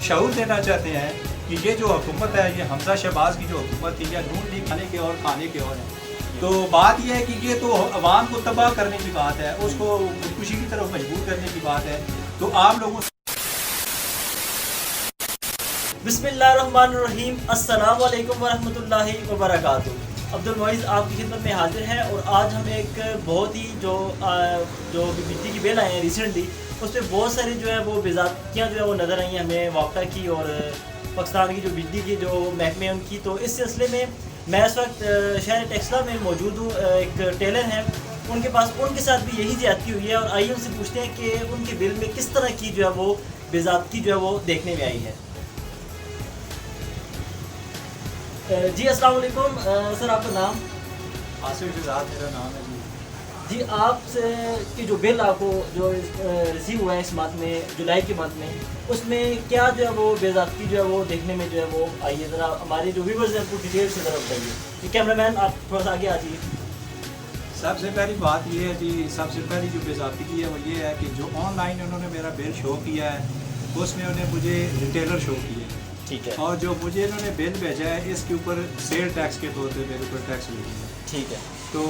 शऊर देना चाहते हैं कि ये जो हुकूमत है, ये हमजा शहबाज की जो हुकूमत थी, या नून लीग खाने के और खाने के और है, तो बात यह है कि ये तो अवाम को तबाह करने की बात है, उसको खुदकुशी की तरफ मजबूर करने की बात है। तो आम लोगों बिस्मिल्लाहिर्रहमानिर्रहीम, अस्सलामु अलैकुम वरहमतुल्लाहि वबरकातुहू। अब्दुल मोइज़ आपकी खिदमत में हाजिर हैं और आज हम एक बहुत ही जो बिजली की बिल आए हैं रिसेंटली, उस पर बहुत सारी जो है वो बेज़ाब्तियाँ जो है वो नज़र आई हैं हमें वापटा की और पाकिस्तान की जो बिजली की जो महकमे हैं उनकी। तो इस सिलसिले में मैं इस वक्त शहर टेक्सला में मौजूद हूँ। एक टेलर हैं, उनके पास उनके साथ भी यही ज़्यादती हुई है और आइए उनसे पूछते हैं कि उनके बिल में किस तरह की जो है वो बेज़ाब्ती जो है वो देखने में आई है। जी अस्सलाम वालेकुम सर, आपका नाम? आसिफ जज़ाद मेरा नाम है जी। आपसे की जो बिल आपको जो रिसीव हुआ है इस मंथ में, जुलाई के मंथ में, उसमें क्या जो है वो बेज़ाब्ती जो है वो देखने में जो है वो आई है? ज़रा हमारे जो व्यूवर्स हैं उनको डिटेल से ज़रा बताइए। जी कैमरामैन आप थोड़ा सा आगे आ जाइए। सबसे पहली बात ये है जी, सबसे पहली जो बेज़ाब्ती है वो ये है कि जो ऑनलाइन उन्होंने मेरा बिल शो किया है उसमें उन्हें मुझे रिटेलर शो किया है, ठीक है। और जो मुझे इन्होंने बिल भेजा है इसके ऊपर सेल टैक्स के तौर पे मेरे ऊपर टैक्स लगी है, ठीक है। तो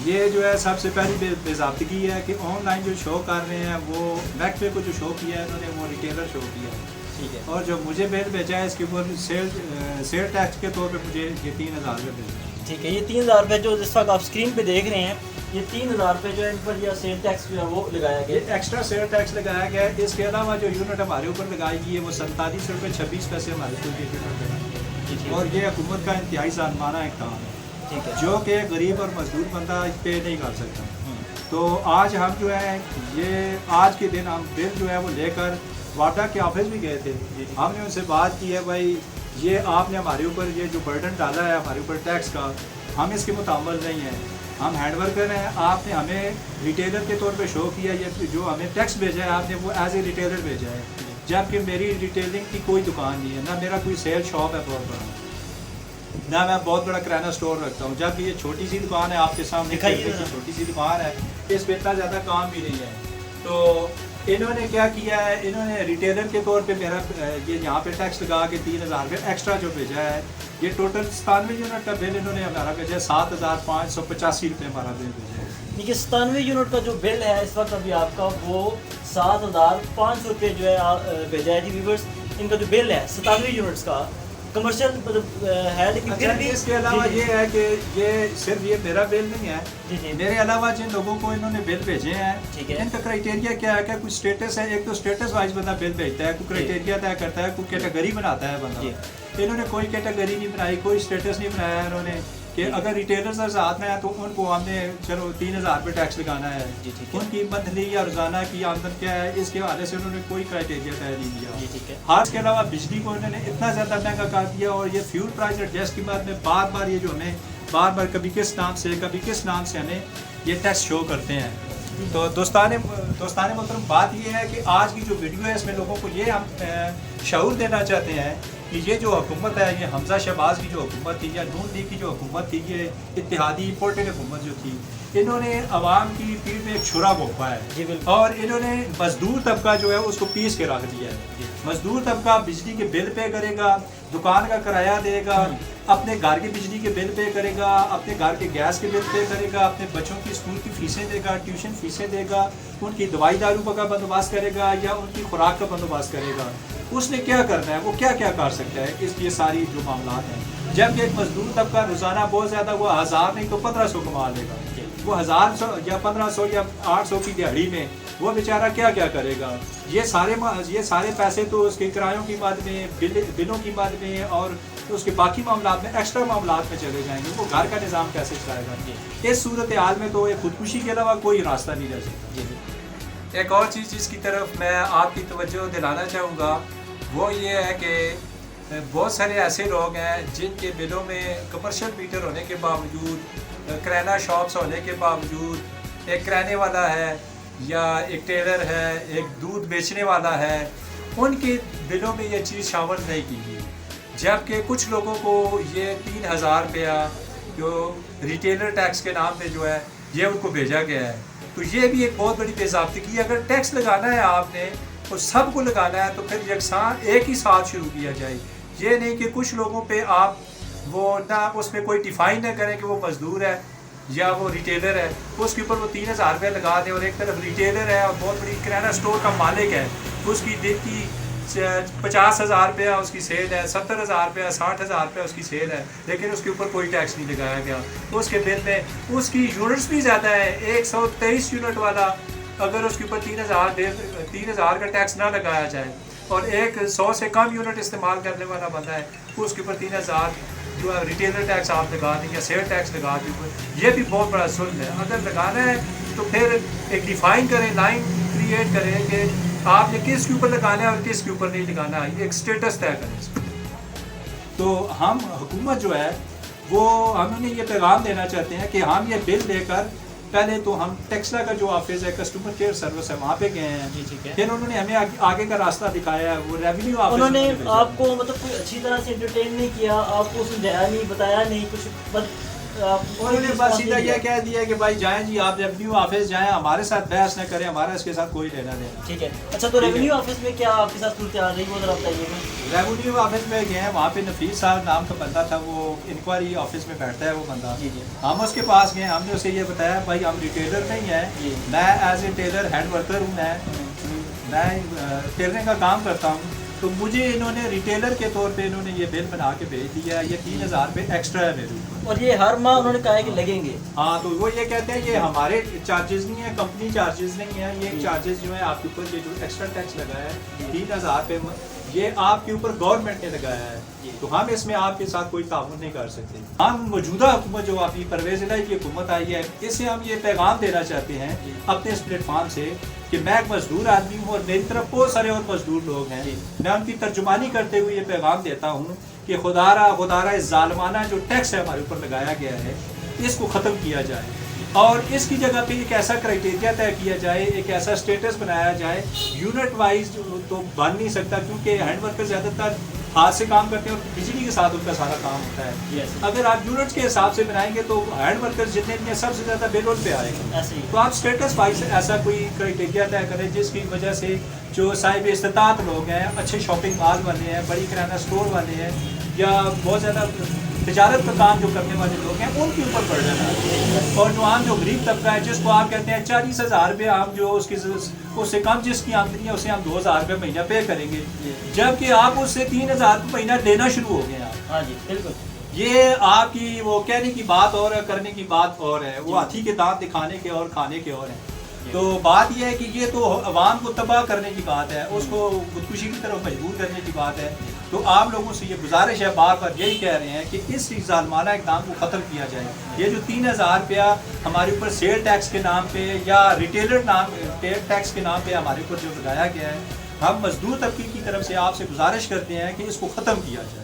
ये जो है सबसे पहली बेज़ाब्ती है कि ऑनलाइन जो शो कर रहे हैं वो महकमे को जो शो किया है उन्होंने वो रिटेलर शो किया है, ठीक है। और जो मुझे बिल भेजा है इसके ऊपर सेल टैक्स के तौर पे मुझे ये 3000 रुपये भेजा है। ठीक है, ये 3000 रुपये जो जिस वक्त आप स्क्रीन पे देख रहे हैं, ये 3000 रुपये जो है इन पर यह सेल टैक्स जो है वो लगाया गया ये एक्स्ट्रा सेल टैक्स लगाया गया है। इसके अलावा जो यूनिट हमारे ऊपर लगाई गई है वो 47 रुपये 26 पैसे हमारे ऊपर यूनिट लगाई है, और ये हुकूमत का इंतहाई ज़ालिमाना एक काम है, ठीक है, जो कि गरीब और मजदूर बंदा पे नहीं कर सकता। तो आज हम जो है ये आज के दिन हम बिल जो है वो लेकर वाटा के ऑफिस भी गए थे। हमने उनसे बात की है, भाई ये आपने हमारे ऊपर ये जो बर्डन डाला है हमारे ऊपर टैक्स का, हम इसके मुताबिक नहीं है, हम हैंड वर्कर हैं, आपने हमें रिटेलर के तौर पे शो किया, ये जो हमें टैक्स भेजा है आपने वो एज ए रिटेलर भेजा है, जबकि मेरी रिटेलिंग की कोई दुकान नहीं है, ना मेरा कोई सेल शॉप है बहुत बड़ा, ना मैं बहुत बड़ा किराना स्टोर रखता हूँ, जबकि ये छोटी सी दुकान है आपके सामने छोटी सी दुकान है, इस पर इतना ज़्यादा काम भी नहीं है। तो इन्होंने क्या किया है, इन्होंने रिटेलर के तौर पे मेरा ये यहाँ पे टैक्स लगा के 3000 रुपये एक्स्ट्रा जो भेजा है, ये टोटल 97 यूनिट का बिल इन्होंने हमारा भेजा है, 7585 रुपये हमारा बिल भेजा है। देखिए 97 यूनिट का जो बिल है इस वक्त अभी आपका वो 7500 रुपये जो है भेजा है। जी व्यूअर्स, इनका जो बिल है 97 यूनिट्स का कमर्शियल मतलब है, लेकिन फिर भी इसके अलावा ये है कि ये सिर्फ ये मेरा बिल नहीं है, जी मेरे अलावा जिन लोगों को इन्होंने बिल भेजे हैं, ठीक है, इनका क्राइटेरिया क्या है, क्या कुछ स्टेटस है, एक तो स्टेटस वाइज बंदा बिल भेजता है, कोई क्राइटेरिया तय करता है, कोई कैटेगरी बनाता है बंदा, इन्होंने कोई कैटेगरी नहीं बनाई, कोई स्टेटस नहीं बनाया है इन्होंने कि अगर रिटेलर्स साथ में है तो उनको हमने चलो 3000 रुपये टैक्स लगाना है, उनकी मंथली या रोजाना की आमदन क्या है, इसके हवाले से उन्होंने कोई क्राइटेरिया तय नहीं दिया। हाँ, इसके अलावा बिजली को उन्होंने इतना ज़्यादा महंगा कर दिया, और ये फ्यूल प्राइस एडजस्ट के बाद में बार बार ये जो हमें बार बार कभी किस नाम से हमें ये टैक्स शो करते हैं। तो दोस्ताने मोहतरम, बात ये है कि आज की जो वीडियो है इसमें लोगों को ये हम शऊर देना चाहते हैं कि ये जो हुकूमत है, ये हमजा शहबाज की जो हुकूमत थी या नून लीग की जो हुकूमत थी, ये इत्तेहादी पोर्टेड हुकूमत जो थी, इन्होंने अवाम की पीठ में एक छुरा घोंपा है, और इन्होंने मजदूर तबका जो है उसको पीस के रख दिया है। मजदूर तबका बिजली के बिल पे करेगा, दुकान का किराया देगा, अपने घर की बिजली के बिल पे करेगा, अपने घर के गैस के बिल पे करेगा, अपने बच्चों की स्कूल की फीसें देगा, ट्यूशन फीसें देगा, उनकी दवाई दारू का बंदोबस्त करेगा या उनकी खुराक का बंदोबस्त करेगा। उसने क्या करना है, वो क्या क्या कर सकता है, इस ये सारी जो मामला हैं। जबकि एक मजदूर तबका रोज़ाना बहुत ज़्यादा वो 1000 नहीं तो 1500 कमा लेगा, वो 1000 या 1500 या 800 की दिहाड़ी में वो बेचारा क्या क्या करेगा। ये सारे पैसे तो उसके किरायों की मद में, बिलों की मद में और उसके बाकी मामला में, एक्स्ट्रा मामला में चले जाएंगे, वो घर का निज़ाम कैसे चलाएगा। इस सूरत हाल में तो एक खुदकुशी के अलावा कोई रास्ता नहीं रह सकता। एक और चीज़ जिसकी तरफ मैं आपकी तवज्जो दिलाना चाहूँगा वो ये है कि बहुत सारे ऐसे लोग हैं जिनके बिलों में कमर्शियल मीटर होने के बावजूद, किराना शॉप्स होने के बावजूद, एक किराने वाला है या एक टेलर है, एक दूध बेचने वाला है, उनके बिलों में ये चीज़ शामिल नहीं की गई, जबकि कुछ लोगों को ये 3000 रुपया जो रिटेलर टैक्स के नाम पे जो है ये उनको भेजा गया है। तो ये भी एक बहुत बड़ी बेज़ाब्ती की। अगर टैक्स लगाना है आपने और सबको लगाना है तो फिर यकसां एक ही साथ शुरू किया जाए। ये नहीं कि कुछ लोगों पे आप वो ना उसमें कोई डिफाइन ना करें कि वो मजदूर है या वो रिटेलर है, उसके ऊपर वो 3000 रुपये लगा दें, और एक तरफ रिटेलर है और बहुत बड़ी किराना स्टोर का मालिक है, उसकी दिन की 50,000 रुपया उसकी सेल है, 70,000 रुपया 60,000 रुपया उसकी सेल है, लेकिन उसके ऊपर कोई टैक्स नहीं लगाया गया। उसके बिल में उसकी यूनिट्स भी ज़्यादा है, 123 यूनिट वाला अगर उसके ऊपर 3,000 का टैक्स ना लगाया जाए और एक 100 से कम यूनिट इस्तेमाल करने वाला बंदा है उसके ऊपर 3,000 जो है रिटेलर टैक्स आप लगा दें या सेल टैक्स लगा दें, ये भी बहुत बड़ा जुल्म है। अगर लगाना है तो फिर एक डिफाइन करें, लाइन क्रिएट करें कि आपने किस के ऊपर लगाना है और किस के ऊपर नहीं लगाना है, एक स्टेटस तय करें। तो हम हुकूमत जो है वो हमने ये पैगाम देना चाहते हैं कि हम ये बिल लेकर पहले तो हम टेक्सला का जो ऑफिस है, कस्टमर केयर सर्विस है, वहाँ पे गए हैं। ठीक है। फिर उन्होंने हमें आगे का रास्ता दिखाया है, वो रेवेन्यू ऑफिस उन्होंने आपको मतलब कोई अच्छी तरह से एंटरटेन नहीं किया, आपको समझाया नहीं, बताया नहीं कुछ, उन्होंने बस सीधा ये कह दिया कि भाई जाएं जी आप रेवेन्यू ऑफिस जाएं, हमारे साथ बहस न करें, हमारा इसके साथ कोई लेना देना। ठीक है। अच्छा, तो रेवेन्यू ऑफिस में क्या आपके साथ सूरत आ रही, वो जरा बताइएगा। रेवेन्यू ऑफिस में गए हैं, वहाँ पे नफीस साहब नाम का बंदा था, वो इंक्वायरी ऑफिस में बैठता है वो बंदा। जी जी। हम उसके पास गए, हमने उसे ये बताया भाई हम रिटेलर नहीं है, मैं as a tailor head worker हूँ, मैं टेलरिंग का काम करता हूँ, तो मुझे इन्होंने रिटेलर के तौर पे इन्होंने ये बिल बना के भेज दिया है, ये 3,000 रुपये एक्स्ट्रा है मेरे ऊपर, और ये हर माह उन्होंने कहा है कि लगेंगे। हाँ, तो वो ये कहते हैं ये हमारे चार्जेस नहीं है, कंपनी चार्जेस नहीं है, ये चार्जेस जो है आपके ऊपर ये जो एक्स्ट्रा टैक्स लगाया है 3,000 रुपये ये आपके ऊपर गवर्नमेंट ने लगाया है, तो हम इसमें आपके साथ कोई ताउन नहीं कर सकते। हम मौजूदा हुकूमत जो अभी परवेज़ इलाही की हुकूमत आई है, इससे हम ये पैगाम देना चाहते हैं अपने इस प्लेटफॉर्म से कि मैं एक मजदूर आदमी हूँ और मेरी तरफ बहुत सारे और मजदूर लोग हैं, मैं उनकी तर्जुमानी करते हुए ये पैगाम देता हूँ कि खुदारा इस ज़ालिमाना जो टैक्स है हमारे ऊपर लगाया गया है इसको ख़त्म किया जाए और इसकी जगह पे एक ऐसा क्राइटेरिया तय किया जाए, एक ऐसा स्टेटस बनाया जाए। यूनिट वाइज तो बन नहीं सकता क्योंकि हैंड वर्कर ज़्यादातर हाथ से काम करते हैं और बिजली के साथ उनका सारा काम होता है। अगर आप यूनिट्स के हिसाब से बनाएंगे तो हैंड वर्कर्स जितने भी हैं सबसे ज़्यादा बिल उन पे आएगा। तो आप स्टेटस वाइज ऐसा कोई क्राइटेरिया तय करें जिसकी वजह से जो साहिब इस्तात लोग हैं, अच्छे शॉपिंग मॉल वाले हैं, बड़ी किराना स्टोर वाले हैं या बहुत ज़्यादा तजारत का काम जो करने वाले लोग हैं उनके ऊपर पड़ जाना है। और जो आम जो गरीब तबका है जिसको आप कहते हैं 40,000 रुपये आम जो उससे कम जिसकी आमदनी है उसे हम 2,000 रुपये महीना पे करेंगे, जबकि आप उससे 3,000 रुपये महीना लेना शुरू हो गए हैं। हाँ जी बिल्कुल। ये आपकी वो कहने की बात और है, करने की बात और है, वो हाथी के दांत दिखाने के और खाने के और हैं। तो बात यह है कि ये तो अवाम को तबाह करने की बात है, उसको खुदकुशी की तरफ मजबूर करने की बात है। तो आप लोगों से ये गुजारिश है, बार बार यही कह रहे हैं कि इस ज़ालिमाना इक़दाम को ख़त्म किया जाए। ये जो 3,000 रुपया हमारे ऊपर सेल टैक्स के नाम पे या रिटेलर टैक्स के नाम पे हमारे ऊपर जो लगाया गया है, हम मजदूर तबके की तरफ से आपसे गुजारिश करते हैं कि इसको ख़त्म किया जाए,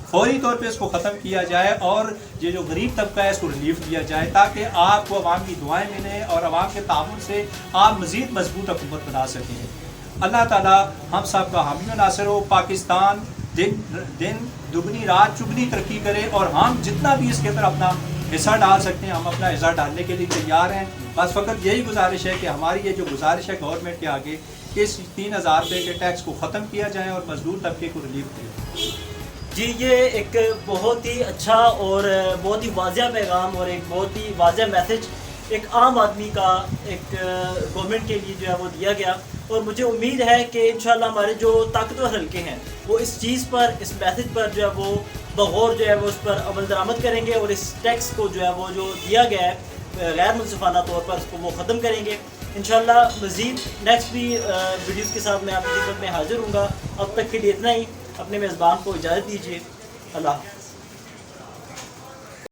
फौरी तौर पे इसको ख़त्म किया जाए और ये जो गरीब तबका है इसको रिलीफ दिया जाए ताकि आपको अवाम की दुआएं मिलें और अवाम के ताउन से आप मज़ीद मजबूत हुकूमत बना सकें। अल्लाह ताला हम सब का हामी व नासिर हो, पाकिस्तान दिन दुगनी रात चुगनी तरक्की करे और हम जितना भी इसके अंदर अपना हिस्सा डाल सकते हैं हम अपना हिस्सा डालने के लिए तैयार हैं। बस फ़कत यही गुजारिश है कि हमारी ये जो गुजारिश है गवर्नमेंट के आगे इस 3,000 रुपये के टैक्स को ख़त्म किया जाए और मजदूर तबके को रिलीफ दिया। जी, ये एक बहुत ही अच्छा और बहुत ही वाज़ेह पैगाम और एक बहुत ही वाज़ेह मैसेज एक आम आदमी का एक गवर्नमेंट के लिए जो है वो दिया गया और मुझे उम्मीद है कि इंशाल्लाह हमारे जो ताकतवर हल्के हैं वो इस चीज़ पर, इस मैसेज पर जो है वो बगौर जो है वो उस पर अमल दरामद करेंगे और इस टैक्स को जो है वो जो दिया गया है गैर मुनसिफाना तौर पर उसको वो ख़त्म करेंगे इंशाल्लाह। मज़ीद नेक्स्ट भी वीडियोज़ के साथ मैं आपकी खिदमत में हाजिर हूँगा। अब तक के लिए इतना ही, अपने मेज़बान को इजाज़त दीजिए। अल्लाह।